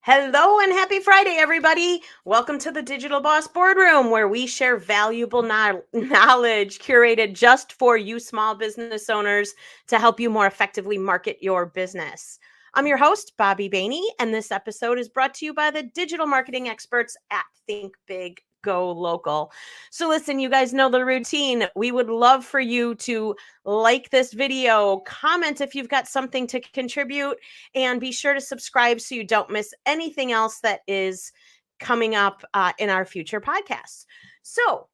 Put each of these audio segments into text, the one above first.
Hello and happy Friday, everybody. Welcome to the Digital Boss Boardroom, where we share valuable knowledge curated just for you small business owners to help you more effectively market your business. I'm your host, Bobbi Baehne, and this episode is brought to you by the digital marketing experts at Think Big, Go Local. So listen, you guys know the routine. We would love for you to like this video, comment if you've got something to contribute, and be sure to subscribe so you don't miss anything else that is coming up in our future podcasts. So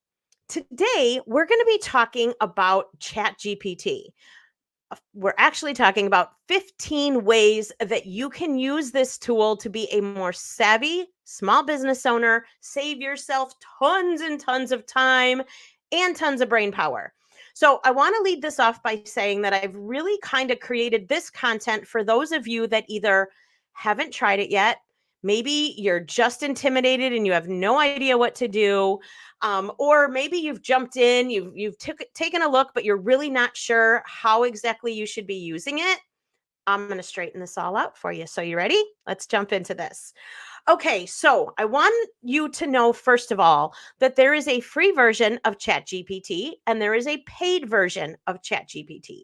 today we're going to be talking about ChatGPT. We're actually talking about 15 ways that you can use this tool to be a more savvy small business owner, save yourself tons and tons of time and tons of brain power. So I want to lead this off by saying that I've really kind of created this content for those of you that either haven't tried it yet, maybe you're just intimidated and you have no idea what to do, or maybe you've jumped in, you've taken a look, but you're really not sure how exactly you should be using it. I'm going to straighten this all out for you. So you ready? Let's jump into this. Okay, so I want you to know, first of all, that there is a free version of ChatGPT and there is a paid version of ChatGPT.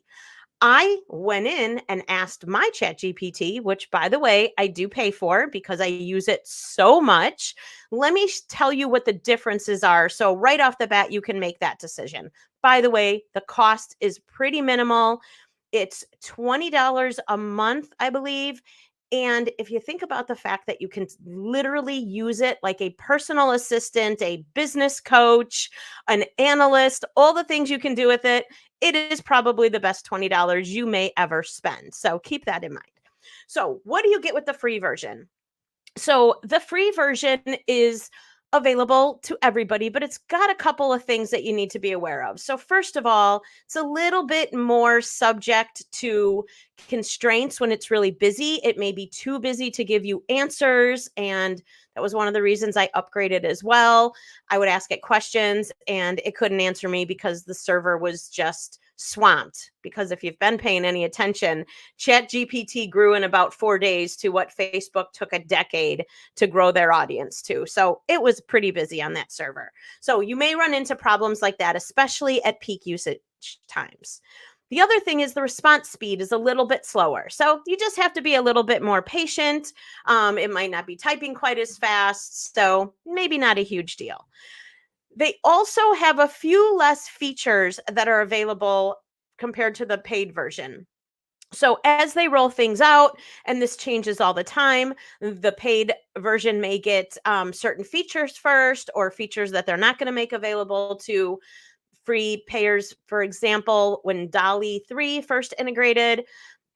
I went in and asked my ChatGPT, which, by the way, I do pay for because I use it so much. Let me tell you what the differences are. So right off the bat, you can make that decision. By the way, the cost is pretty minimal. It's $20 a month, I believe. And if you think about the fact that you can literally use it like a personal assistant, a business coach, an analyst, all the things you can do with it, it is probably the best $20 you may ever spend. So keep that in mind. So what do you get with the free version? So the free version is available to everybody, but it's got a couple of things that you need to be aware of. So first of all, it's a little bit more subject to constraints when it's really busy. It may be too busy to give you answers, and that was one of the reasons I upgraded as well. I would ask it questions and it couldn't answer me because the server was just swamped. Because if you've been paying any attention, ChatGPT grew in about 4 days to what Facebook took a decade to grow their audience to. So it was pretty busy on that server. So you may run into problems like that, especially at peak usage times. The other thing is the response speed is a little bit slower. So you just have to be a little bit more patient. It might not be typing quite as fast. So maybe not a huge deal. They also have a few less features that are available compared to the paid version. So as they roll things out, and this changes all the time, the paid version may get certain features first, or features that they're not going to make available to free payers. For example, when DALL-E 3 first integrated,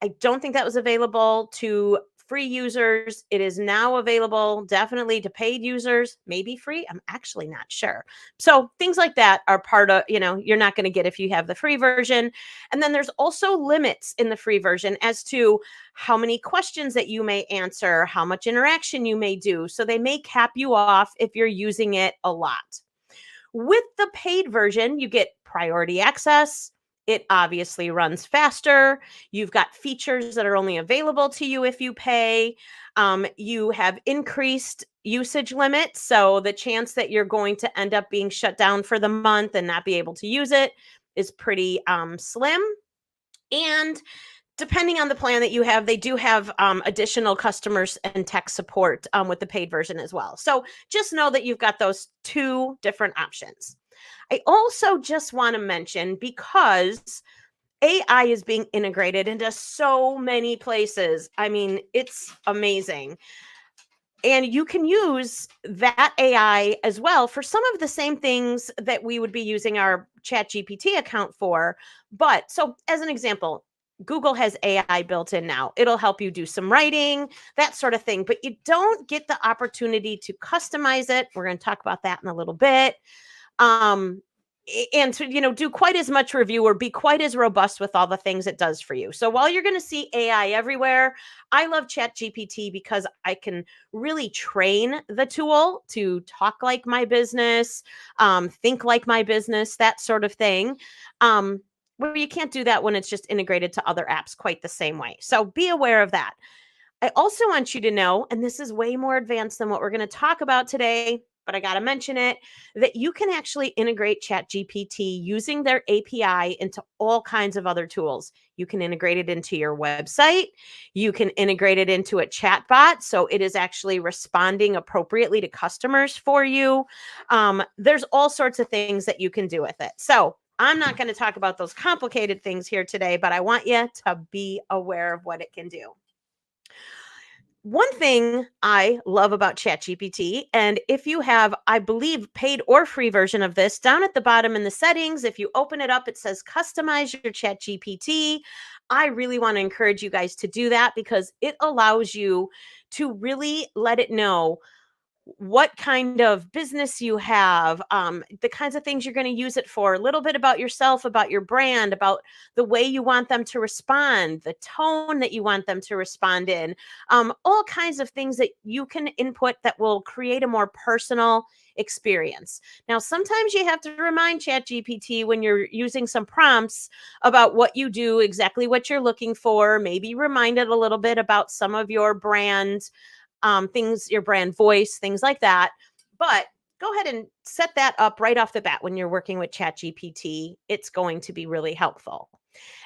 I don't think that was available to free users. It is now available definitely to paid users, maybe free. I'm actually not sure. So things like that are part of, you're not going to get if you have the free version. And then there's also limits in the free version as to how many questions that you may answer, how much interaction you may do. So they may cap you off if you're using it a lot. With the paid version, you get priority access. It obviously runs faster. You've got features that are only available to you if you pay. You have increased usage limits. So the chance that you're going to end up being shut down for the month and not be able to use it is pretty slim. And depending on the plan that you have, they do have additional customers and tech support with the paid version as well. So just know that you've got those two different options. I also just want to mention, because AI is being integrated into so many places. I mean, it's amazing. And you can use that AI as well for some of the same things that we would be using our ChatGPT account for. But so as an example, Google has AI built in now. It'll help you do some writing, that sort of thing, but you don't get the opportunity to customize it. We're going to talk about that in a little bit. And to do quite as much review or be quite as robust with all the things it does for you. So while you're going to see AI everywhere, I love ChatGPT because I can really train the tool to talk like my business, think like my business, that sort of thing. Where you can't do that when it's just integrated to other apps quite the same way. So be aware of that. I also want you to know, and this is way more advanced than what we're going to talk about today, but I got to mention it, that you can actually integrate ChatGPT using their API into all kinds of other tools. You can integrate it into your website. You can integrate it into a chatbot, so it is actually responding appropriately to customers for you. There's all sorts of things that you can do with it. So I'm not going to talk about those complicated things here today, but I want you to be aware of what it can do. One thing I love about ChatGPT, and if you have, I believe, paid or free version of this, down at the bottom in the settings, if you open it up, it says customize your ChatGPT. I really want to encourage you guys to do that because it allows you to really let it know what kind of business you have, the kinds of things you're going to use it for, a little bit about yourself, about your brand, about the way you want them to respond, the tone that you want them to respond in, all kinds of things that you can input that will create a more personal experience. Now, sometimes you have to remind ChatGPT when you're using some prompts about what you do, exactly what you're looking for, maybe remind it a little bit about some of your brand things, your brand voice, things like that. But go ahead and set that up right off the bat when you're working with ChatGPT. It's going to be really helpful.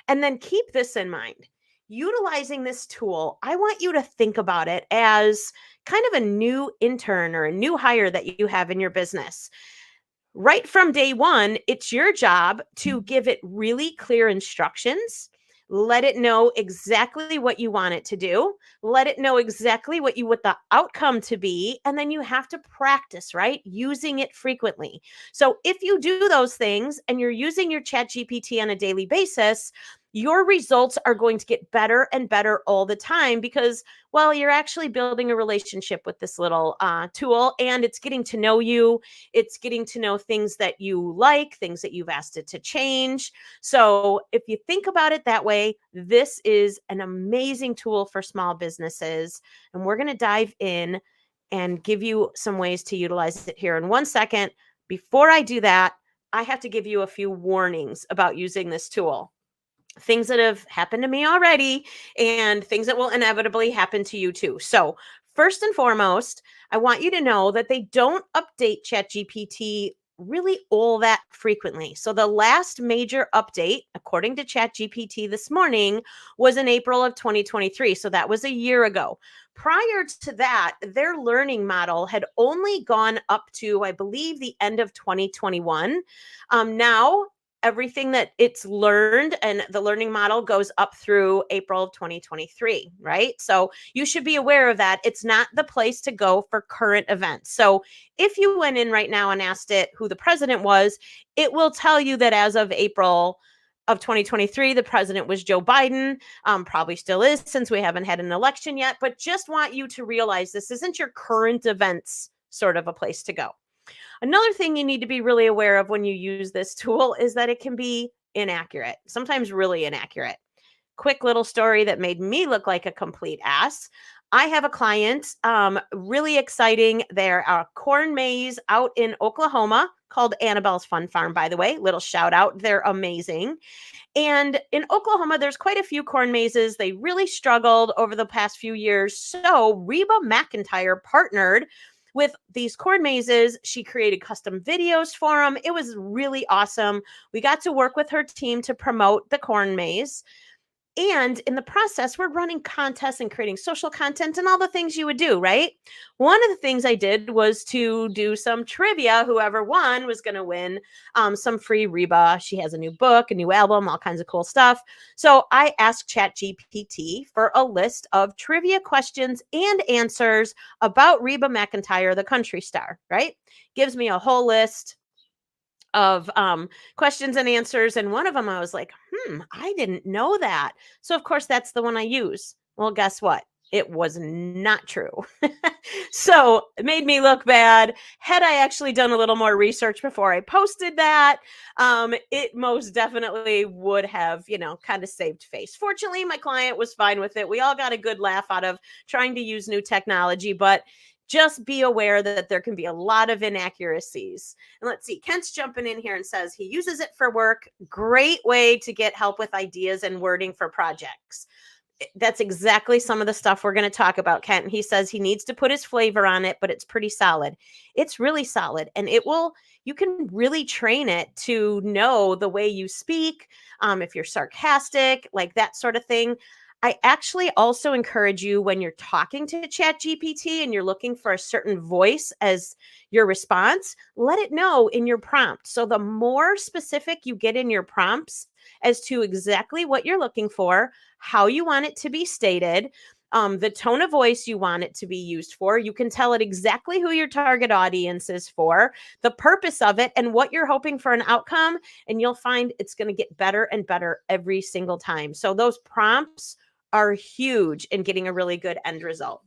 And then keep this in mind. Utilizing this tool, I want you to think about it as kind of a new intern or a new hire that you have in your business. Right from day one, it's your job to give it really clear instructions. Let it know exactly what you want it to do. Let it know exactly what you want the outcome to be. And then you have to practice, right? Using it frequently. So if you do those things and you're using your Chat GPT on a daily basis, your results are going to get better and better all the time because, well, you're actually building a relationship with this little tool and it's getting to know you. It's getting to know things that you like, things that you've asked it to change. So if you think about it that way, this is an amazing tool for small businesses. And we're going to dive in and give you some ways to utilize it here in 1 second. Before I do that, I have to give you a few warnings about using this tool. Things that have happened to me already and things that will inevitably happen to you too. So, first and foremost, I want you to know that they don't update ChatGPT really all that frequently. So, the last major update, according to ChatGPT this morning, was in April of 2023. So, that was a year ago. Prior to that, their learning model had only gone up to, I believe, the end of 2021. Now, everything that it's learned and the learning model goes up through April of 2023, right? So you should be aware of that. It's not the place to go for current events. So if you went in right now and asked it who the president was, it will tell you that as of April of 2023, the president was Joe Biden, probably still is since we haven't had an election yet, but just want you to realize this isn't your current events sort of a place to go. Another thing you need to be really aware of when you use this tool is that it can be inaccurate, sometimes really inaccurate. Quick little story that made me look like a complete ass. I have a client, really exciting. They're a corn maze out in Oklahoma called Annabelle's Fun Farm, by the way. Little shout out. They're amazing. And in Oklahoma, there's quite a few corn mazes. They really struggled over the past few years. So Reba McEntire partnered with these corn mazes. She created custom videos for them. It was really awesome. We got to work with her team to promote the corn maze. And in the process, we're running contests and creating social content and all the things you would do, right? One of the things I did was to do some trivia. Whoever won was going to win some free Reba. She has a new book, a new album, all kinds of cool stuff. So I asked ChatGPT for a list of trivia questions and answers about Reba McEntire, the country star, right? Gives me a whole list of questions and answers. And one of them I was like, I didn't know that. So of course that's the one I use. Well, guess what? It was not true. So it made me look bad. Had I actually done a little more research before I posted that, it most definitely would have, kind of saved face. Fortunately, my client was fine with it. We all got a good laugh out of trying to use new technology, but just be aware that there can be a lot of inaccuracies. And let's see, Kent's jumping in here and says he uses it for work. Great way to get help with ideas and wording for projects. That's exactly some of the stuff we're going to talk about, Kent. He says he needs to put his flavor on it, but it's pretty solid. It's really solid, and you can really train it to know the way you speak, if you're sarcastic, like that sort of thing. I actually also encourage you, when you're talking to ChatGPT and you're looking for a certain voice as your response, let it know in your prompt. So the more specific you get in your prompts as to exactly what you're looking for, how you want it to be stated, the tone of voice you want it to be used for. You can tell it exactly who your target audience is for, the purpose of it, and what you're hoping for an outcome. And you'll find it's going to get better and better every single time. So those prompts are huge in getting a really good end result.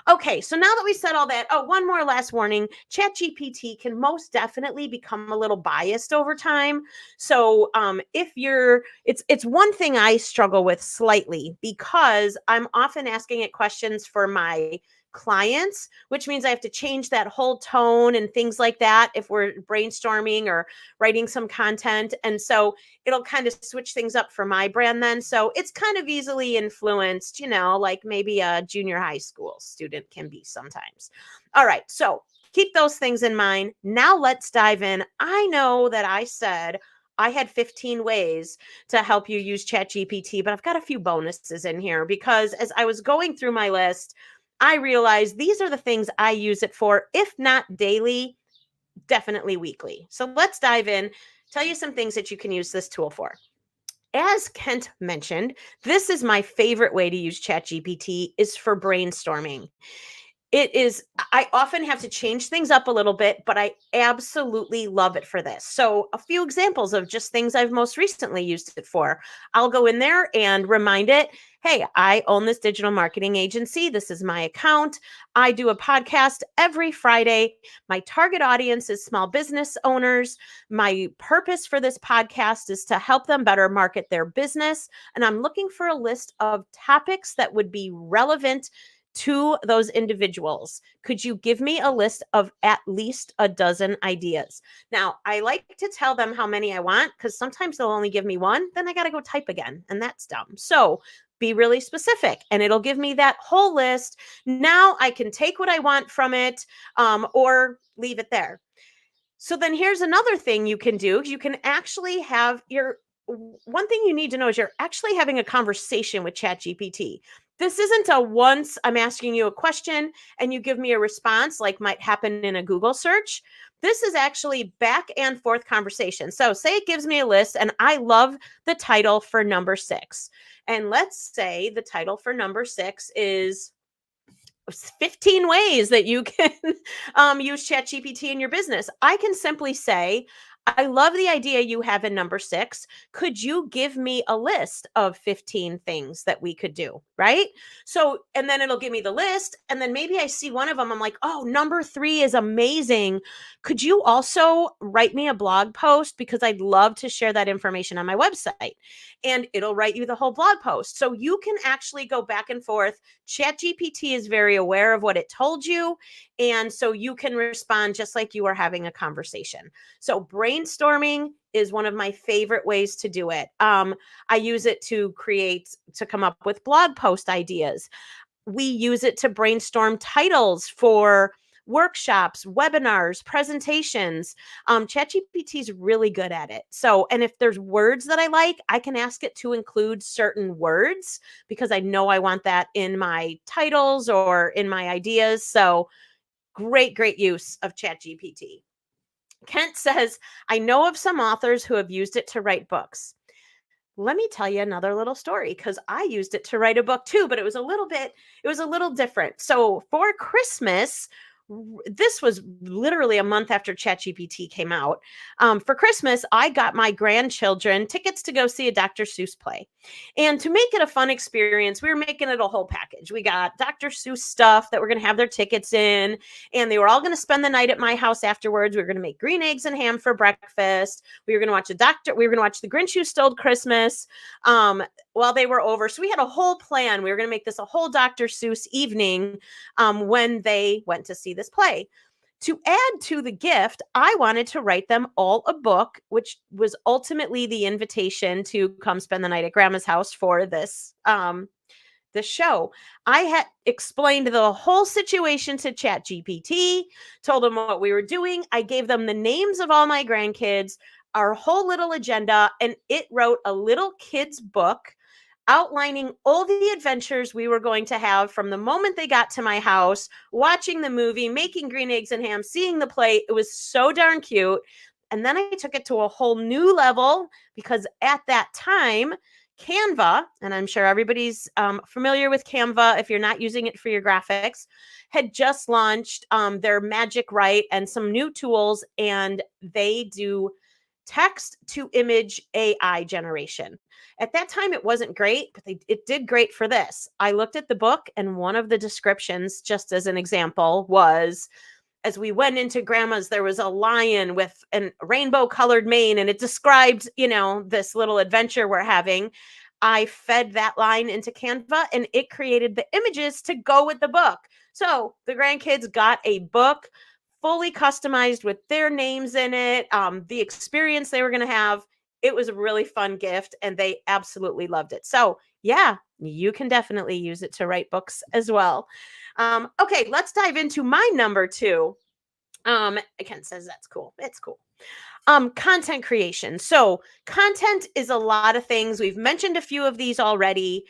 Okay, so now that we said all that, one more last warning. ChatGPT can most definitely become a little biased over time. So it's one thing I struggle with slightly, because I'm often asking it questions for my clients, which means I have to change that whole tone and things like that if we're brainstorming or writing some content. And so it'll kind of switch things up for my brand then. So it's kind of easily influenced, like maybe a junior high school student can be sometimes. All right. So keep those things in mind. Now let's dive in. I know that I said I had 15 ways to help you use ChatGPT, but I've got a few bonuses in here, because as I was going through my list, I realized these are the things I use it for, if not daily, definitely weekly. So let's dive in, tell you some things that you can use this tool for. As Kent mentioned, this is my favorite way to use ChatGPT, is for brainstorming. I often have to change things up a little bit, but I absolutely love it for this. So a few examples of just things I've most recently used it for. I'll go in there and remind it, hey, I own this digital marketing agency. This is my account. I do a podcast every Friday. My target audience is small business owners. My purpose for this podcast is to help them better market their business. And I'm looking for a list of topics that would be relevant to those individuals. Could you give me a list of at least a dozen ideas? Now, I like to tell them how many I want, because sometimes they'll only give me one. Then I got to go type again, and that's dumb. So be really specific, and it'll give me that whole list. Now I can take what I want from it, or leave it there. So then here's another thing you can do. You can actually have one thing you need to know is you're actually having a conversation with ChatGPT. This isn't a once I'm asking you a question and you give me a response like might happen in a Google search. This is actually back and forth conversation. So say it gives me a list, and I love the title for number 6. And let's say the title for number 6 is 15 ways that you can use ChatGPT in your business. I can simply say, I love the idea you have in number 6. Could you give me a list of 15 things that we could do? Right. So, and then it'll give me the list. And then maybe I see one of them. I'm like, oh, number 3 is amazing. Could you also write me a blog post? Because I'd love to share that information on my website. And it'll write you the whole blog post. So you can actually go back and forth. ChatGPT is very aware of what it told you. And so you can respond just like you are having a conversation. So brainstorming is one of my favorite ways to do it. I use it to come up with blog post ideas. We use it to brainstorm titles for workshops, webinars, presentations. ChatGPT is really good at it. So, and if there's words that I like, I can ask it to include certain words, because I know I want that in my titles or in my ideas. So great use of ChatGPT. Kent says, I know of some authors who have used it to write books. Let me tell you another little story, because I used it to write a book too, but it was a little different. So for Christmas, this was literally a month after ChatGPT came out. For Christmas, I got my grandchildren tickets to go see a Dr. Seuss play. And to make it a fun experience, we were making it a whole package. We got Dr. Seuss stuff that we're going to have their tickets in, and they were all going to spend the night at my house afterwards. We were going to make green eggs and ham for breakfast. We were going to watch the Grinch Who Stole Christmas while they were over. So we had a whole plan. We were going to make this a whole Dr. Seuss evening when they went to see this play. To add to the gift, I wanted to write them all a book, which was ultimately the invitation to come spend the night at Grandma's house for this the show. I had explained the whole situation to ChatGPT, told them what we were doing. I gave them the names of all my grandkids, our whole little agenda, and it wrote a little kid's book outlining all the adventures we were going to have from the moment they got to my house, watching the movie, making green eggs and ham, seeing the play. It was so darn cute. And then I took it to a whole new level because at that time, Canva, and I'm sure everybody's familiar with Canva if you're not using it for your graphics, had just launched their Magic Write and some new tools, and they do text to image AI generation. At that time, it wasn't great, but it did great for this. I looked at the book, and one of the descriptions, just as an example, was as we went into grandma's, there was a lion with a rainbow colored mane, and it described, this little adventure we're having. I fed that line into Canva, and it created the images to go with the book. So the grandkids got a book fully customized with their names in it, the experience they were going to have. It was a really fun gift, and they absolutely loved it. So yeah, you can definitely use it to write books as well. Okay, let's dive into my number 2. Ken says that's cool. It's cool. Content creation. So content is a lot of things. We've mentioned a few of these already.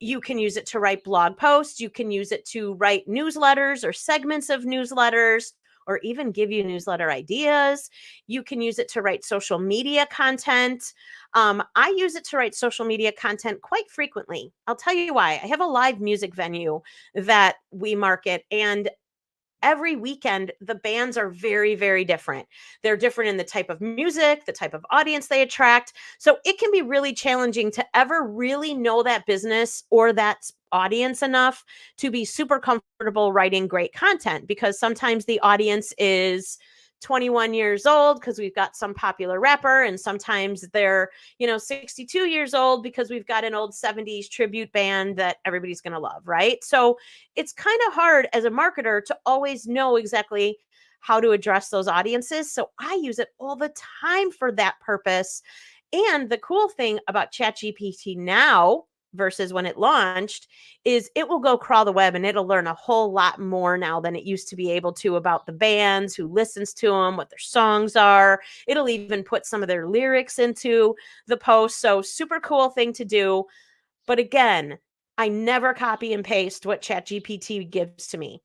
You can use it to write blog posts. You can use it to write newsletters or segments of newsletters, or even give you newsletter ideas. You can use it to write social media content. I use it to write social media content quite frequently. I'll tell you why. I have a live music venue that we market, and every weekend, the bands are very, very different. They're different in the type of music, the type of audience they attract. So it can be really challenging to ever really know that business or that audience enough to be super comfortable writing great content, because sometimes the audience is 21 years old because we've got some popular rapper, and sometimes they're 62 years old because we've got an old 70s tribute band that everybody's going to love, right? So it's kind of hard as a marketer to always know exactly how to address those audiences. So I use it all the time for that purpose. And the cool thing about ChatGPT now versus when it launched is it will go crawl the web, and it'll learn a whole lot more now than it used to be able to about the bands, who listens to them, what their songs are. It'll even put some of their lyrics into the post. So super cool thing to do. But again, I never copy and paste what ChatGPT gives to me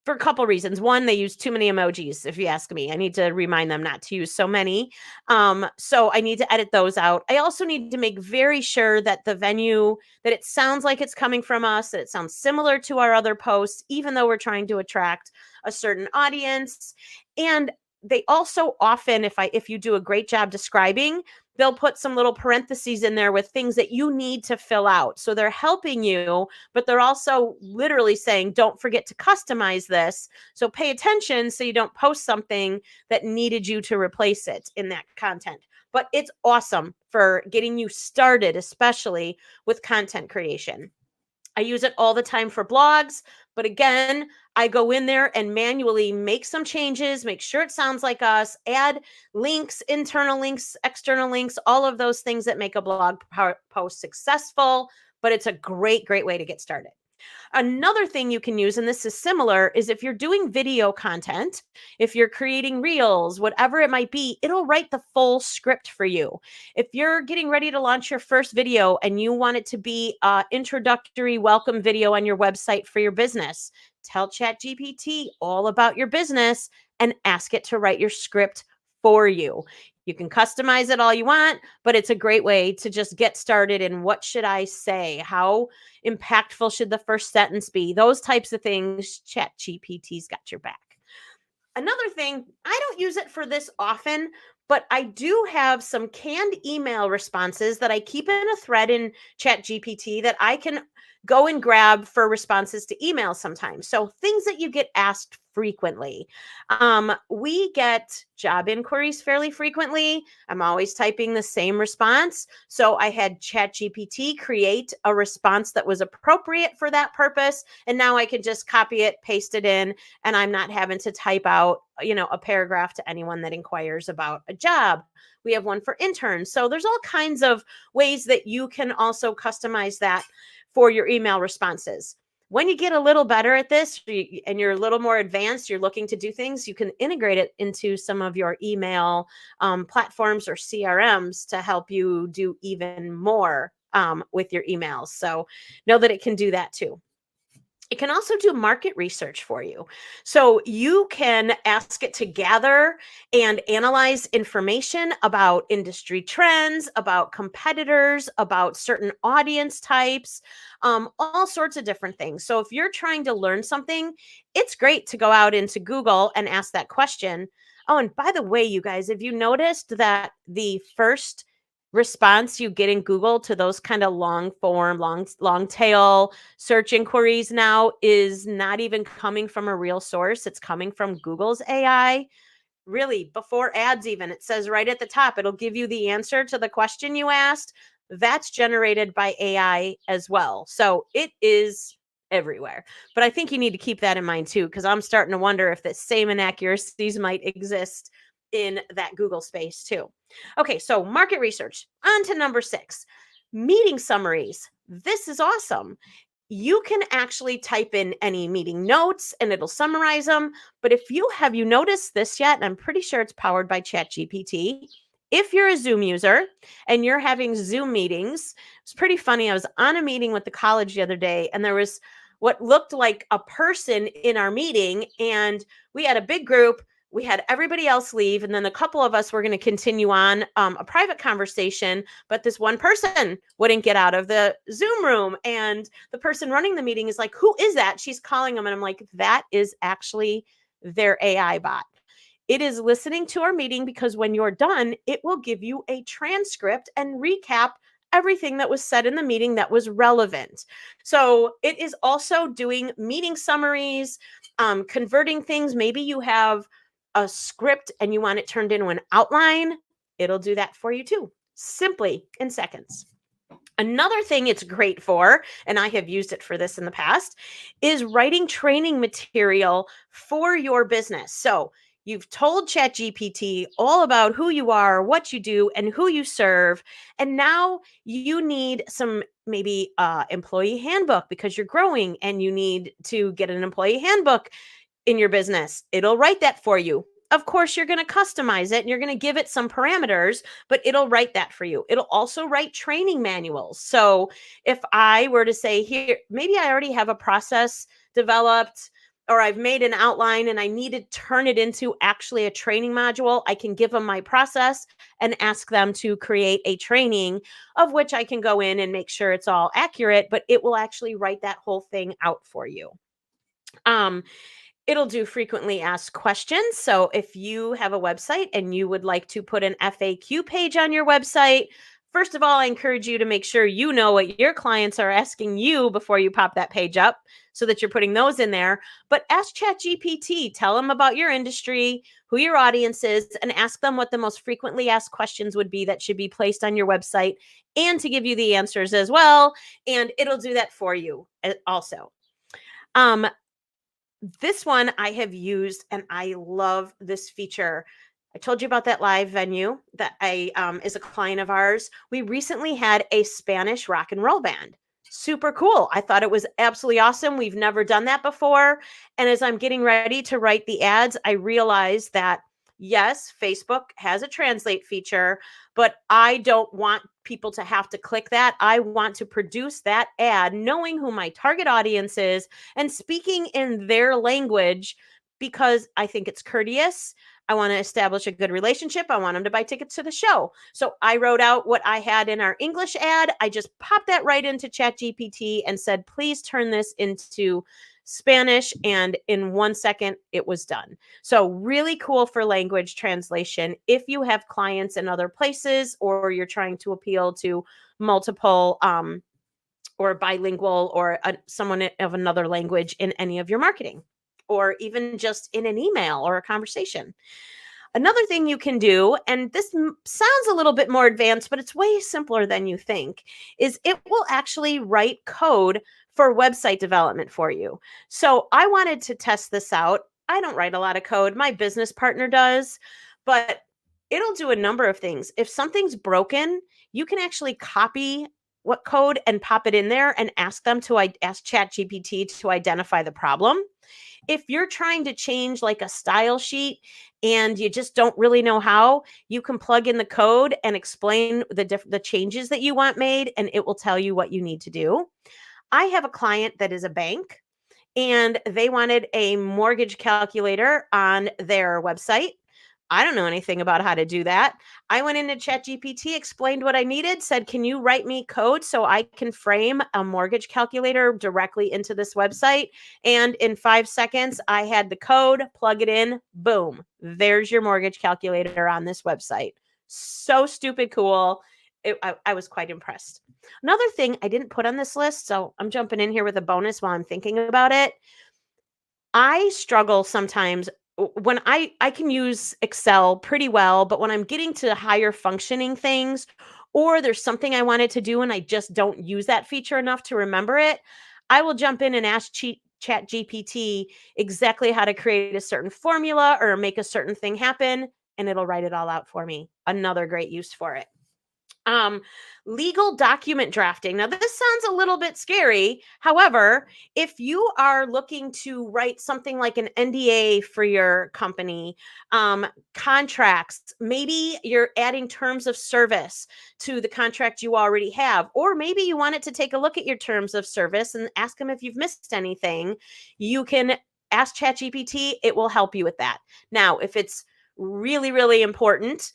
for a couple reasons. One, they use too many emojis, if you ask me. I need to remind them not to use so many. So I need to edit those out. I also need to make very sure that the venue, that it sounds like it's coming from us, that it sounds similar to our other posts, even though we're trying to attract a certain audience. And they also often, if you do a great job describing, they'll put some little parentheses in there with things that you need to fill out. So they're helping you, but they're also literally saying, don't forget to customize this. So pay attention so you don't post something that needed you to replace it in that content. But it's awesome for getting you started, especially with content creation. I use it all the time for blogs, but again, I go in there and manually make some changes, make sure it sounds like us, add links, internal links, external links, all of those things that make a blog post successful. But it's a great, great way to get started. Another thing you can use, and this is similar, is if you're doing video content, if you're creating reels, whatever it might be, it'll write the full script for you. If you're getting ready to launch your first video and you want it to be an introductory welcome video on your website for your business, tell ChatGPT all about your business and ask it to write your script for you. You can customize it all you want, but it's a great way to just get started in what should I say? How impactful should the first sentence be? Those types of things, ChatGPT's got your back. Another thing, I don't use it for this often, but I do have some canned email responses that I keep in a thread in ChatGPT that I can go and grab for responses to emails sometimes. So things that you get asked frequently. We get job inquiries fairly frequently. I'm always typing the same response. So I had ChatGPT create a response that was appropriate for that purpose. And now I can just copy it, paste it in, and I'm not having to type out, a paragraph to anyone that inquires about a job. We have one for interns. So there's all kinds of ways that you can also customize that for your email responses. When you get a little better at this and you're a little more advanced, you're looking to do things, you can integrate it into some of your email platforms or CRMs to help you do even more with your emails. So know that it can do that too. It can also do market research for you. So you can ask it to gather and analyze information about industry trends, about competitors, about certain audience types, all sorts of different things. So if you're trying to learn something, it's great to go out into Google and ask that question. Oh, and by the way, you guys, have you noticed that the first response you get in Google to those kind of long form, long tail search inquiries now is not even coming from a real source? It's coming from Google's AI. Really, before ads, even, it says right at the top, it'll give you the answer to the question you asked. That's generated by AI as well. So it is everywhere. But I think you need to keep that in mind too, because I'm starting to wonder if the same inaccuracies might exist in that Google space too. Okay, so market research. On to number 6, meeting summaries. This is awesome. You can actually type in any meeting notes and it'll summarize them. But if you have you noticed this yet, and I'm pretty sure it's powered by ChatGPT, if you're a Zoom user and you're having Zoom meetings, it's pretty funny. I was on a meeting with the college the other day, and there was what looked like a person in our meeting, and we had a big group. We had everybody else leave, and then a couple of us were going to continue on a private conversation, but this one person wouldn't get out of the Zoom room, and the person running the meeting is like, "Who is that?" She's calling them, and I'm like, "That is actually their AI bot. It is listening to our meeting because when you're done, it will give you a transcript and recap everything that was said in the meeting that was relevant." So it is also doing meeting summaries, converting things. Maybe you have a script and you want it turned into an outline. It'll do that for you too, simply in seconds. Another thing it's great for, and I have used it for this in the past, is writing training material for your business. So you've told ChatGPT all about who you are, what you do, and who you serve. And now you need some maybe employee handbook because you're growing and you need to get an employee handbook in your business. It'll write that for you. Of course, you're going to customize it and you're going to give it some parameters, but it'll write that for you. It'll also write training manuals. So if I were to say, here, maybe I already have a process developed, or I've made an outline and I need to turn it into actually a training module, I can give them my process and ask them to create a training, of which I can go in and make sure it's all accurate, but it will actually write that whole thing out for you. It'll do frequently asked questions. So if you have a website and you would like to put an FAQ page on your website, first of all, I encourage you to make sure you know what your clients are asking you before you pop that page up so that you're putting those in there. But ask ChatGPT, tell them about your industry, who your audience is, and ask them what the most frequently asked questions would be that should be placed on your website, and to give you the answers as well. And it'll do that for you also. This one I have used and I love this feature. I told you about that live venue that is a client of ours. We recently had a Spanish rock and roll band. Super cool. I thought it was absolutely awesome. We've never done that before. And as I'm getting ready to write the ads, I realized that yes, Facebook has a translate feature, but I don't want people to have to click that. I want to produce that ad knowing who my target audience is and speaking in their language because I think it's courteous. I want to establish a good relationship. I want them to buy tickets to the show. So I wrote out what I had in our English ad. I just popped that right into ChatGPT and said, please turn this into Spanish. And in 1 second, it was done. So really cool for language translation. If you have clients in other places or you're trying to appeal to multiple or bilingual or someone of another language in any of your marketing, or even just in an email or a conversation. Another thing you can do, and this sounds a little bit more advanced, but it's way simpler than you think, is it will actually write code for website development for you. So I wanted to test this out. I don't write a lot of code. My business partner does, but it'll do a number of things. If something's broken, you can actually copy what code and pop it in there and ask them to ask ChatGPT to identify the problem. If you're trying to change like a style sheet and you just don't really know how, you can plug in the code and explain the changes that you want made, and it will tell you what you need to do. I have a client that is a bank, and they wanted a mortgage calculator on their website. I don't know anything about how to do that. I went into ChatGPT, explained what I needed, said, can you write me code so I can frame a mortgage calculator directly into this website? And in 5 seconds, I had the code, plug it in, boom, there's your mortgage calculator on this website. So stupid cool. I was quite impressed. Another thing I didn't put on this list, so I'm jumping in here with a bonus while I'm thinking about it. I struggle sometimes when I can use Excel pretty well, but when I'm getting to higher functioning things, or there's something I wanted to do and I just don't use that feature enough to remember it, I will jump in and ask ChatGPT exactly how to create a certain formula or make a certain thing happen, and it'll write it all out for me. Another great use for it. Um, Legal document drafting. Now, this sounds a little bit scary. However, if you are looking to write something like an NDA for your company, contracts, maybe you're adding terms of service to the contract you already have, or maybe you wanted to take a look at your terms of service and ask them if you've missed anything, you can ask ChatGPT. It will help you with that. Now, if it's really, really important,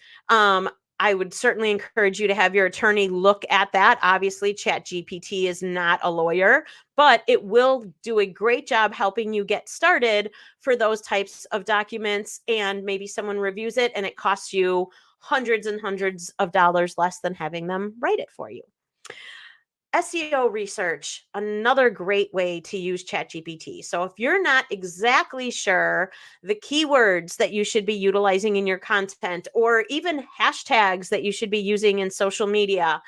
I would certainly encourage you to have your attorney look at that. Obviously, ChatGPT is not a lawyer, but it will do a great job helping you get started for those types of documents. And maybe someone reviews it and it costs you hundreds and hundreds of dollars less than having them write it for you. SEO research, another great way to use ChatGPT. So if you're not exactly sure the keywords that you should be utilizing in your content, or even hashtags that you should be using in social media,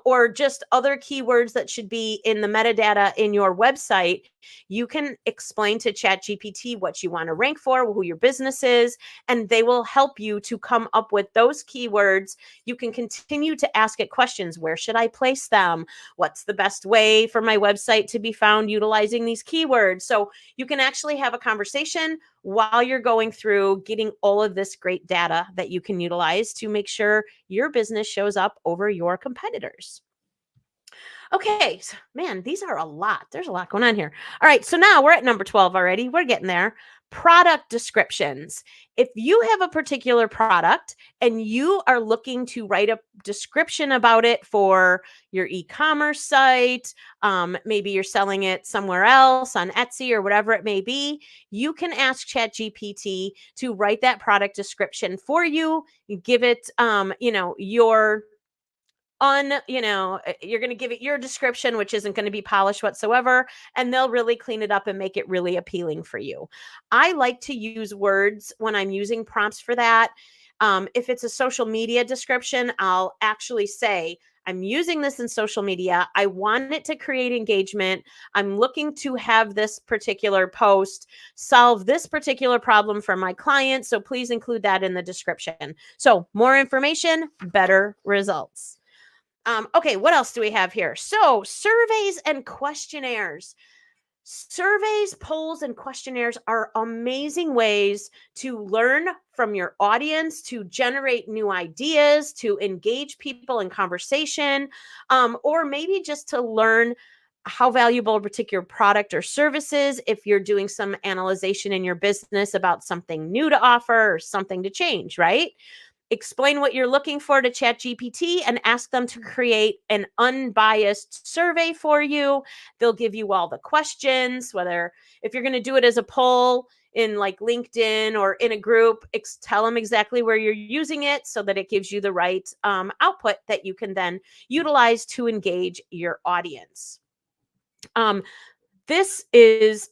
or just other keywords that should be in the metadata in your website, you can explain to ChatGPT what you want to rank for, who your business is, and they will help you to come up with those keywords. You can continue to ask it questions. Where should I place them? What's the best way for my website to be found utilizing these keywords? So you can actually have a conversation while you're going through getting all of this great data that you can utilize to make sure your business shows up over your competitors. Okay, so, man, these are a lot. There's a lot going on here. All right, so now we're at number 12 already. We're getting there. Product descriptions. If you have a particular product and you are looking to write a description about it for your e-commerce site, maybe you're selling it somewhere else on Etsy or whatever it may be, you can ask ChatGPT to write that product description for you. You give it, your you're going to give it your description, which isn't going to be polished whatsoever, and they'll really clean it up and make it really appealing for you. I like to use words when I'm using prompts for that. If it's a social media description, I'll actually say, I'm using this in social media. I want it to create engagement. I'm looking to have this particular post solve this particular problem for my client. So please include that in the description. So more information, better results. Okay, what else do we have here? So surveys and questionnaires. Surveys, polls, and questionnaires are amazing ways to learn from your audience, to generate new ideas, to engage people in conversation, or maybe just to learn how valuable a particular product or service is if you're doing some analyzation in your business about something new to offer or something to change, right? Explain what you're looking for to ChatGPT and ask them to create an unbiased survey for you. They'll give you all the questions, whether if you're going to do it as a poll in like LinkedIn or in a group, tell them exactly where you're using it so that it gives you the right output that you can then utilize to engage your audience. This is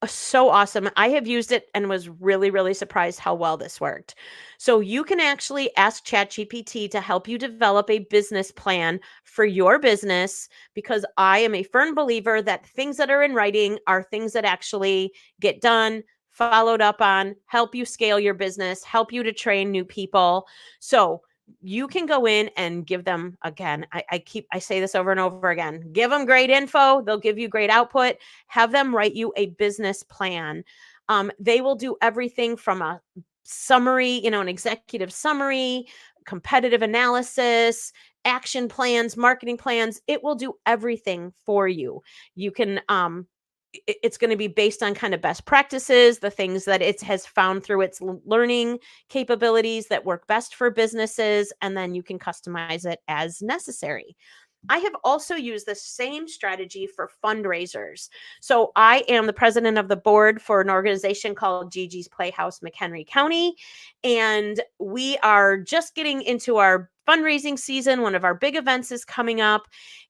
so awesome. I have used it and was really, really surprised how well this worked. So you can actually ask ChatGPT to help you develop a business plan for your business, because I am a firm believer that things that are in writing are things that actually get done, followed up on, help you scale your business, help you to train new people. So you can go in and give them, again, I say this over and over again, give them great info, they'll give you great output. Have them write you a business plan. They will do everything from a summary, an executive summary, competitive analysis, action plans, marketing plans. It will do everything for you. You can it's going to be based on kind of best practices, the things that it has found through its learning capabilities that work best for businesses, and then you can customize it as necessary. I have also used the same strategy for fundraisers. So I am the president of the board for an organization called Gigi's Playhouse, McHenry County. And we are just getting into our fundraising season. One of our big events is coming up.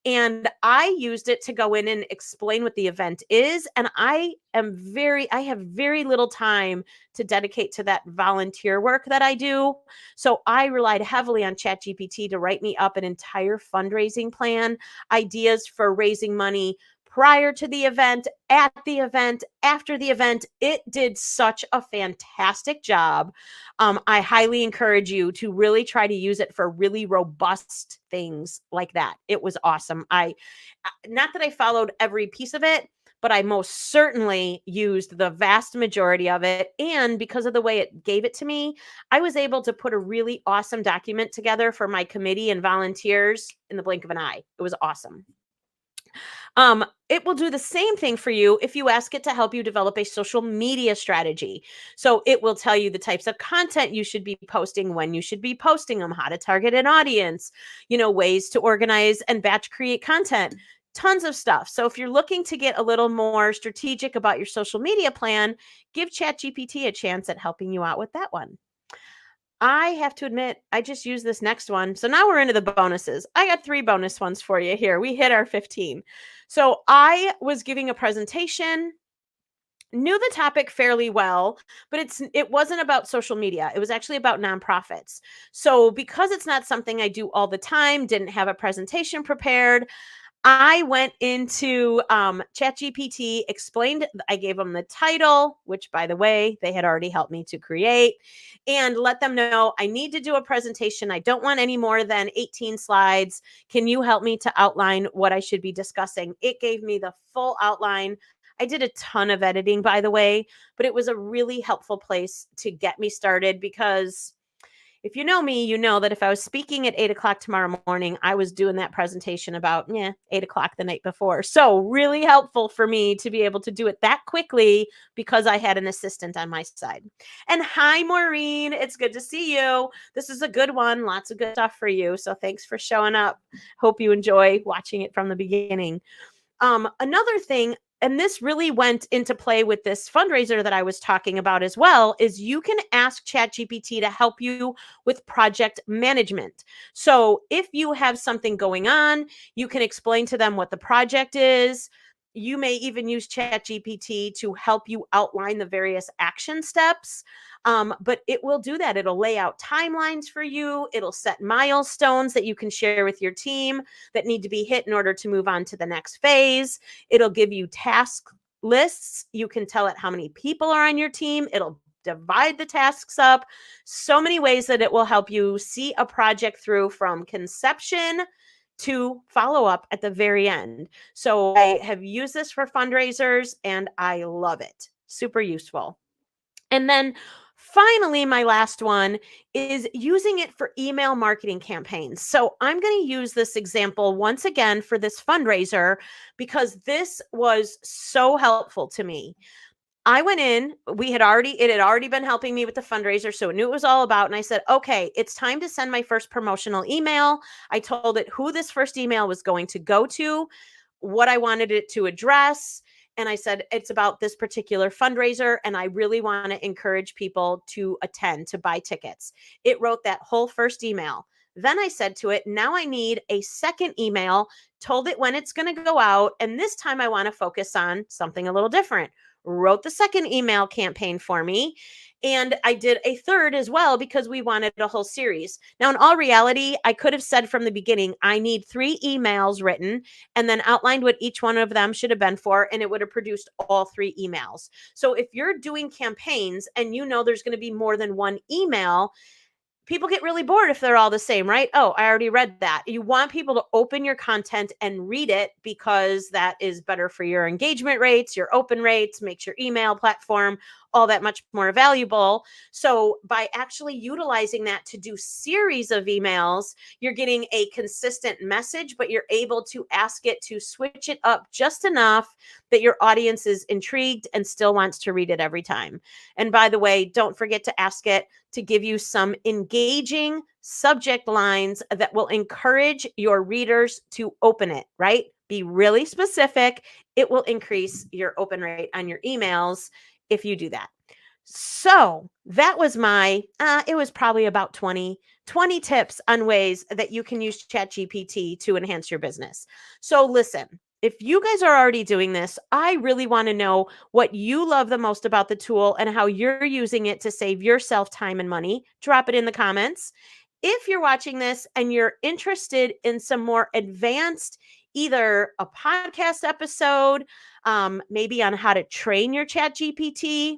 And I used it to go in and explain what the event is. And I have very little time to dedicate to that volunteer work that I do. So I relied heavily on ChatGPT to write me up an entire fundraising plan, ideas for raising money prior to the event, at the event, after the event. It did such a fantastic job. I highly encourage you to really try to use it for really robust things like that. It was awesome. Not that I followed every piece of it, but I most certainly used the vast majority of it. And because of the way it gave it to me, I was able to put a really awesome document together for my committee and volunteers in the blink of an eye. It was awesome. It will do the same thing for you if you ask it to help you develop a social media strategy. So it will tell you the types of content you should be posting, when you should be posting them, how to target an audience, ways to organize and batch create content, tons of stuff. So if you're looking to get a little more strategic about your social media plan, give ChatGPT a chance at helping you out with that one. I have to admit, I just used this next one. So now we're into the bonuses. I got 3 bonus ones for you here. We hit our 15. So I was giving a presentation, knew the topic fairly well, but it wasn't about social media. It was actually about nonprofits. So because it's not something I do all the time, didn't have a presentation prepared, I went into ChatGPT, I gave them the title, which, by the way, they had already helped me to create, and let them know I need to do a presentation. I don't want any more than 18 slides. Can you help me to outline what I should be discussing? It gave me the full outline. I did a ton of editing, by the way, but it was a really helpful place to get me started, because if you know me, you know that if I was speaking at 8:00 tomorrow morning, I was doing that presentation about 8:00 the night before. So really helpful for me to be able to do it that quickly because I had an assistant on my side. And hi, Maureen. It's good to see you. This is a good one. Lots of good stuff for you. So thanks for showing up. Hope you enjoy watching it from the beginning. Another thing, and this really went into play with this fundraiser that I was talking about as well, is you can ask ChatGPT to help you with project management. So if you have something going on, you can explain to them what the project is. You may even use ChatGPT to help you outline the various action steps. But it will do that. It'll lay out timelines for you. It'll set milestones that you can share with your team that need to be hit in order to move on to the next phase. It'll give you task lists. You can tell it how many people are on your team. It'll divide the tasks up. So many ways that it will help you see a project through from conception to follow up at the very end. So I have used this for fundraisers and I love it. Super useful. And then finally, my last one is using it for email marketing campaigns. So I'm going to use this example once again for this fundraiser because this was so helpful to me. I went in, it had already been helping me with the fundraiser, so it knew it was all about. And I said, okay, it's time to send my first promotional email. I told it who this first email was going to go to, what I wanted it to address. And I said, it's about this particular fundraiser, and I really want to encourage people to attend, to buy tickets. It wrote that whole first email. Then I said to it, now I need a second email, told it when it's going to go out. And this time I want to focus on something a little different. Wrote the second email campaign for me. And I did a third as well because we wanted a whole series. Now, in all reality, I could have said from the beginning, I need 3 emails written and then outlined what each one of them should have been for, and it would have produced all 3 emails. So if you're doing campaigns and you know there's going to be more than one email, people get really bored if they're all the same, right? Oh, I already read that. You want people to open your content and read it because that is better for your engagement rates, your open rates, makes your email platform all that much more valuable. So by actually utilizing that to do series of emails, you're getting a consistent message, but you're able to ask it to switch it up just enough that your audience is intrigued and still wants to read it every time. And by the way, don't forget to ask it to give you some engaging subject lines that will encourage your readers to open it, right? Be really specific. It will increase your open rate on your emails if you do that. So that was it was probably about 20 tips on ways that you can use ChatGPT to enhance your business. So listen, if you guys are already doing this, I really want to know what you love the most about the tool and how you're using it to save yourself time and money. Drop it in the comments. If you're watching this and you're interested in some more advanced, either a podcast episode, maybe on how to train your ChatGPT,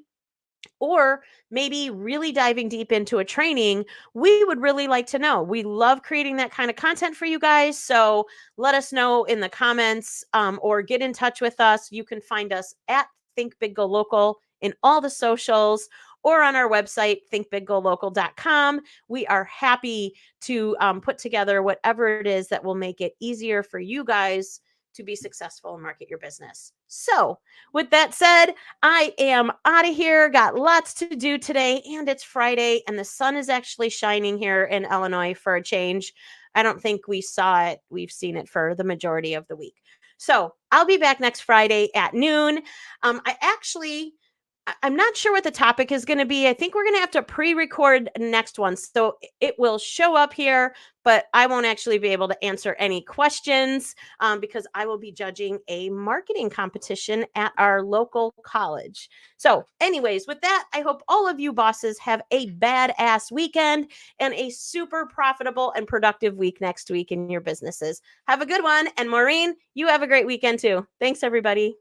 or maybe really diving deep into a training, we would really like to know. We love creating that kind of content for you guys. So let us know in the comments, or get in touch with us. You can find us at Think Big Go Local in all the socials, or on our website, thinkbiggolocal.com. We are happy to put together whatever it is that will make it easier for you guys to be successful and market your business. So with that said, I am out of here. Got lots to do today, and it's Friday, and the sun is actually shining here in Illinois for a change. I don't think we saw it. We've seen it for the majority of the week. So I'll be back next Friday at noon. I'm not sure what the topic is going to be. I think we're going to have to pre-record next one. So it will show up here, but I won't actually be able to answer any questions, because I will be judging a marketing competition at our local college. So anyways, with that, I hope all of you bosses have a badass weekend and a super profitable and productive week next week in your businesses. Have a good one. And Maureen, you have a great weekend too. Thanks, everybody.